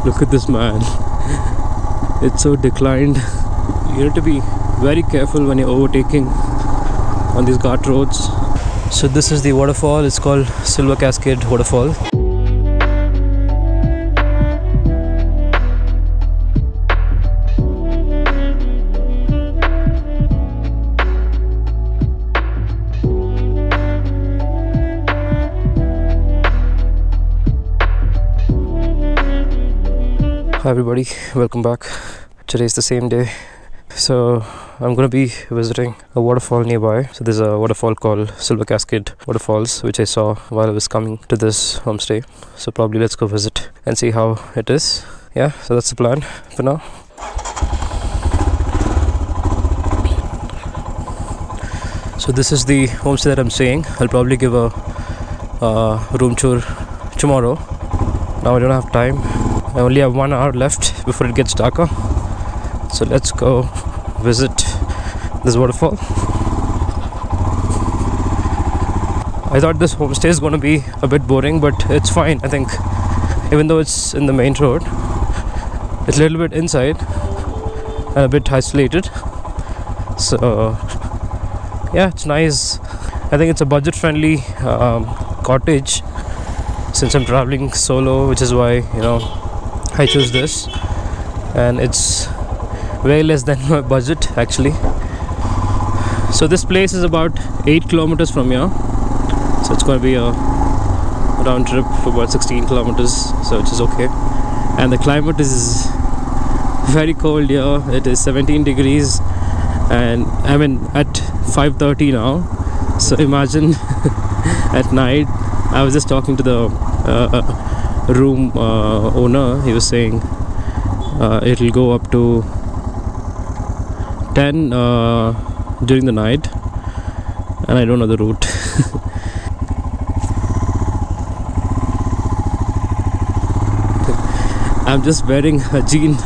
Look at this man. It's so declined. You need to be very careful when you're overtaking on these ghat roads. So this is the waterfall. It's called Silver Cascade Waterfall. Hi everybody, welcome back. Today's the same day. So I'm going to be visiting a waterfall nearby. So there's a waterfall called Silver Cascade Waterfalls, which I saw while I was coming to this homestay. So probably let's go visit and see how it is. Yeah, so that's the plan for now. So this is the homestay that I'm staying. I'll probably give a room tour tomorrow. Now I don't have time. I only have 1 hour left before it gets darker. So let's go visit this waterfall. I thought this homestay is going to be a bit boring, but it's fine. I think even though it's in the main road, it's a little bit inside and a bit isolated. So yeah, it's nice. I think it's a budget friendly cottage since I'm traveling solo, which is why, you know, I chose this, and it's way less than my budget actually. So this place is about 8 kilometers from here, so it's going to be a round trip for about 16 kilometers, so which is okay. And the climate is very cold here. It is 17 degrees and I'm at 5:30 now, so imagine at night. I was just talking to the room owner. He was saying it'll go up to 10 during the night, and I don't know the route. I'm just wearing a jean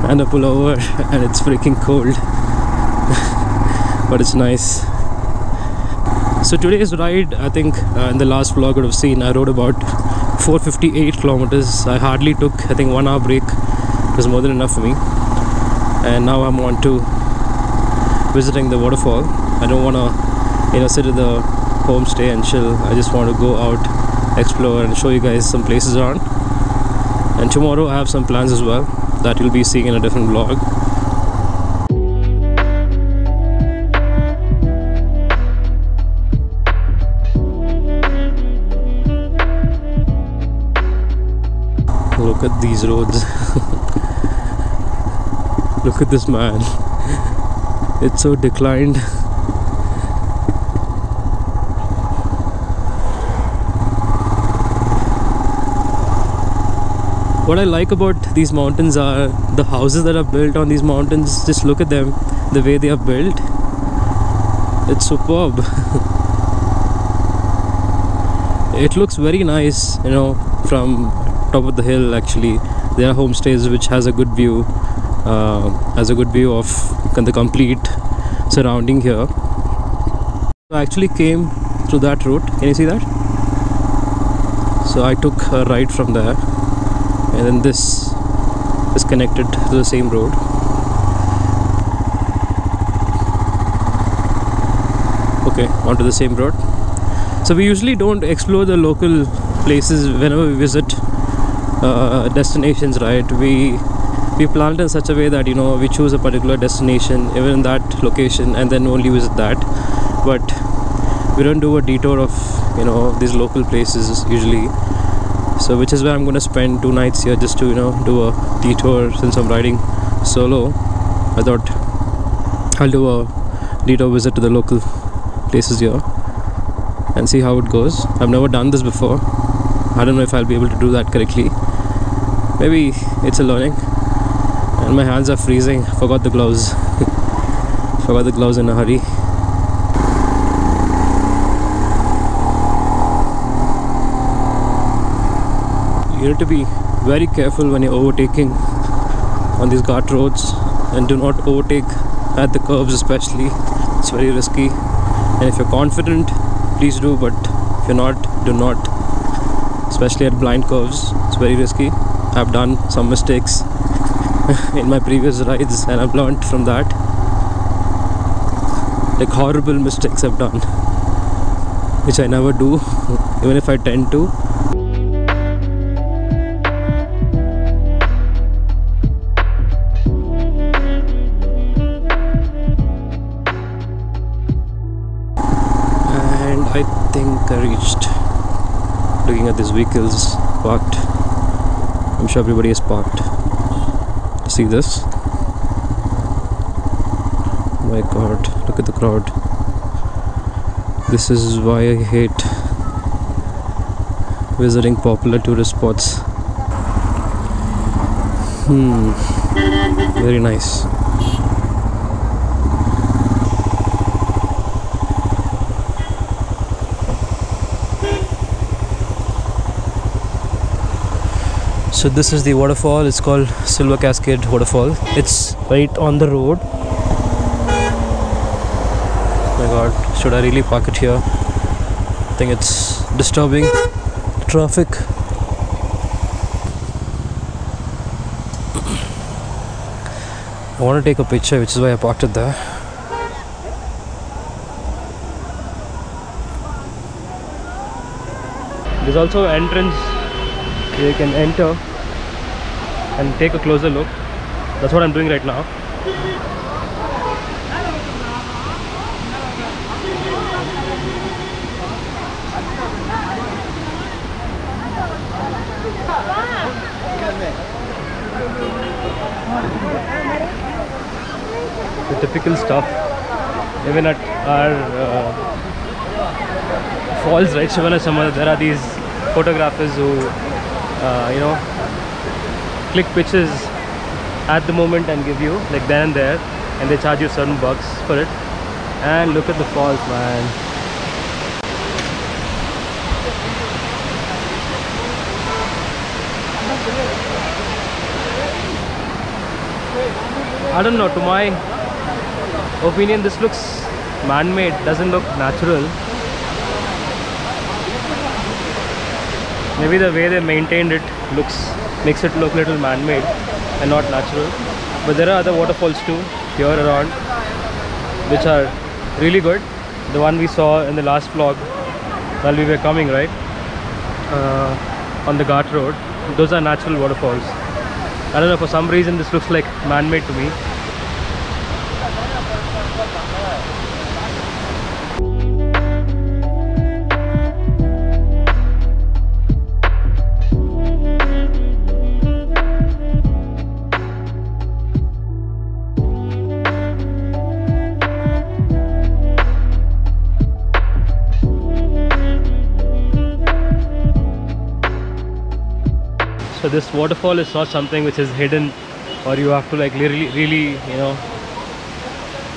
and a pullover and it's freaking cold. But it's nice. So today's ride, I think in the last vlog I would have seen, I rode about 458 kilometers. I hardly took, I think, 1 hour break. It was more than enough for me. And now I'm on to visiting the waterfall. I don't want to, you know, sit at the homestay and chill. I just want to go out, explore, and show you guys some places around. And tomorrow I have some plans as well that you'll be seeing in a different vlog. Look at these roads. Look at this man. It's so declined. What I like about these mountains are the houses that are built on these mountains. Just look at them, the way they are built. It's superb. It looks very nice, you know, from top of the hill. Actually, there are homestays which has a good view, of the complete surrounding here. I actually came through that route. Can you see that? So I took a ride from there, and then this is connected to the same road. Okay, onto the same road. So we usually don't explore the local places whenever we visit destinations, right? We plan it in such a way that, you know, we choose a particular destination, even in that location, and then only visit that. But we don't do a detour of, you know, these local places usually. So which is why I'm going to spend 2 nights here, just to, you know, do a detour. Since I'm riding solo, I thought I'll do a detour visit to the local places here and see how it goes. I've never done this before. I don't know if I'll be able to do that correctly. Maybe it's a learning. And my hands are freezing. Forgot the gloves. Forgot the gloves in a hurry. You need to be very careful when you're overtaking on these ghat roads, and do not overtake at the curves especially. It's very risky, and if you're confident, please do, but if you're not, do not, especially at blind curves. It's very risky. I've done some mistakes in my previous rides, and I've learned from that. Like horrible mistakes I've done, which I never do, even if I tend to. And I think I reached. Looking at these vehicles parked, I'm sure everybody is parked. See this? My god, look at the crowd. This is why I hate visiting popular tourist spots. Very nice. So this is the waterfall. It's called Silver Cascade Waterfall. It's right on the road. Oh my god, should I really park it here? I think it's disturbing the traffic. I want to take a picture, which is why I parked it there. There's also an entrance where you can enter and take a closer look. That's what I'm doing right now. The typical stuff, even at our falls, right, Shivanasamada, there are these photographers who you know, click pictures at the moment and give you like then and there, and they charge you certain bucks for it. And look at the falls, man. I don't know, to my opinion this looks man-made, doesn't look natural. Maybe the way they maintained it makes it look little man-made and not natural. But there are other waterfalls too here around which are really good. The one we saw in the last vlog while we were coming, right, on the Ghat road, those are natural waterfalls. I don't know, for some reason this looks like man-made to me. So this waterfall is not something which is hidden, or you have to like really, you know,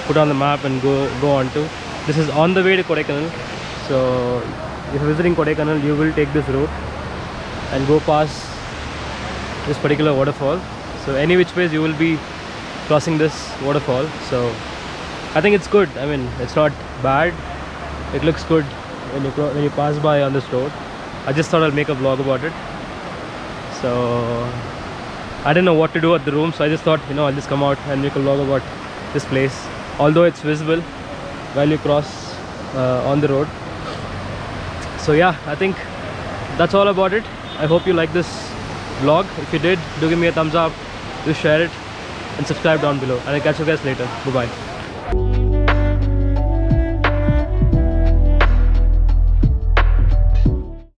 put on the map and go on to. This is on the way to Kodaikanal. So if you're visiting Kodaikanal, you will take this route and go past this particular waterfall. So any which ways you will be crossing this waterfall. So I think it's good. I mean, it's not bad. It looks good when you pass by on this road. I just thought I'll make a vlog about it. So I didn't know what to do at the room, so I just thought, you know, I'll just come out and make a vlog about this place, although it's visible while you cross on the road. So yeah, I think that's all about it. I hope you like this vlog. If you did, do give me a thumbs up, do share it and subscribe down below, and I'll catch you guys later. Bye bye.